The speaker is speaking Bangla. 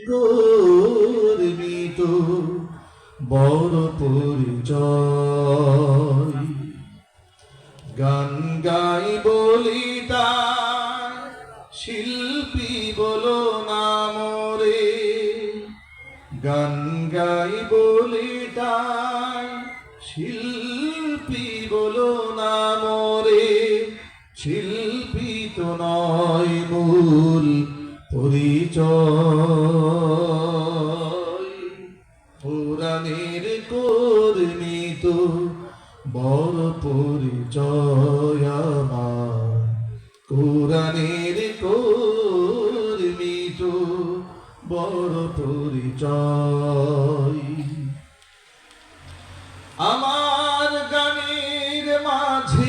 গর্বিত বড় পরিচয় গান গাই বলি তার শিল্পী বলো না মোরে গান গাই বলি তার শিল্পী বলো না মোরে শিল্পী তো নয় মূল পরিচয় পুরাণের কর্মী তো বড় পরিচয় আমার কোরআনের কর্মী তো বড় পরিচয় আমার গানের মাঝে